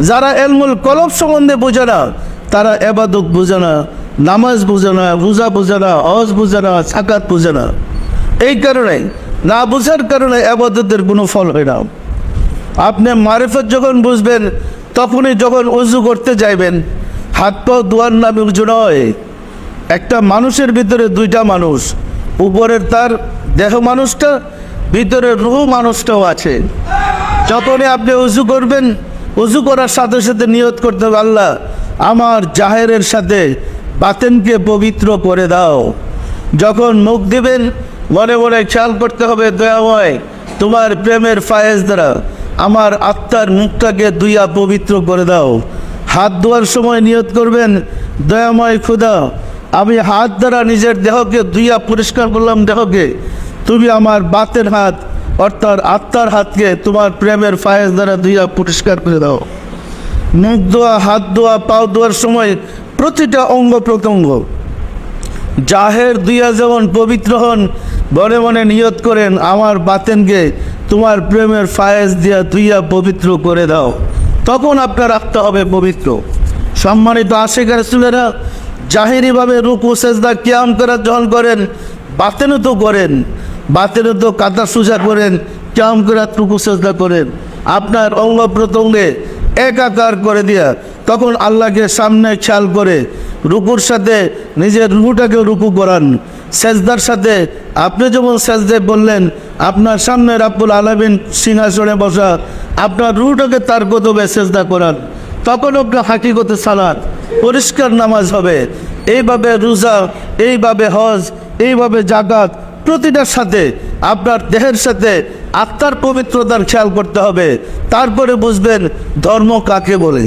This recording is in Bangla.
যারা এলমুল কলব সম্বন্ধে বোঝে না, তারা এবাদত বোঝে না, নামাজ বোঝে না, রোজা বোঝে না, হজ বোঝে না, সাকাত বোঝে না। এই কারণে না বোঝার কারণে এবাদতের কোনো ফল হয় না। আপনি মারিফত যখন বুঝবেন, তখনই যখন উজু করতে যাইবেন, হাত পা ধোয়ার নামে উজু নয়। একটা মানুষের ভিতরে দুইটা মানুষ, উপরের তার দেহ মানুষটা, ভিতরের রূহ মানুষটাও আছে। যখনই আপনি উজু করবেন, উজু করার সাথে সাথে নিয়ত করতে হবে, আল্লাহ আমার জাহেরের সাথে বাতেনকে পবিত্র করে দাও। যখন মুখ দিবেন, মনে মনে খেয়াল করতে হবে, দয়াময় তোমার প্রেমের ফায়েজ দ্বারা আমার আত্মার মুখটাকে ধুইয়া পবিত্র করে দাও। হাত ধোয়ার সময় নিয়ত করবেন, দয়াময় খুদা আমি হাত দ্বারা নিজের দেহকে ধুইয়া পরিষ্কার করলাম, দেহকে তুমি আমার বাতের হাত অর্থাৎ আত্মার হাতকে তোমার প্রেমের ফায়েজ দ্বারা ধুইয়া পরিষ্কার করে দাও। মুখ ধোয়া, হাত ধোয়া, পাও ধোয়ার সময় প্রতিটা অঙ্গ প্রত্যঙ্গ জাহের ধুইয়া যেমন পবিত্র হন, মনে মনে নিয়ত করেন আমার বাতেনকে তোমার প্রেমের ফায়েজ দিয়া ধুইয়া পবিত্র করে দাও। তখন আপনার রাখতে হবে পবিত্র। সম্মানিত আশিক রাসূলেরা জাহেরিভাবে রুকু সেজদা কিয়াম করার যখন করেন, বাতেনও তো করেন, বাতেনও তো কাঁধা সোজা করেন, কিয়াম করার রুকু সেজদা করেন, আপনার অঙ্গ প্রত্যঙ্গে একাকার করে দিয়া তখন আল্লাহকে সামনে খেয়াল করে রুকুর সাথে নিজের রুহুটাকে রুকু করান। সেজদার সাথে আপনি যেমন সেজদে বললেন, আপনার সামনে রাব্বুল আলামিন সিংহাসনে বসা, আপনার রুহুটাকে তার কদমে সেজদা করান। তখন আপনার হাকিকতে সালাত, পরিষ্কার নামাজ হবে। এইভাবে রোজা, এইভাবে হজ, এইভাবে জাকাত, প্রতিটার সাথে আপনার দেহের সাথে আত্মার পবিত্রতার খেয়াল করতে হবে। তারপরে বুঝবেন ধর্ম কাকে বলে।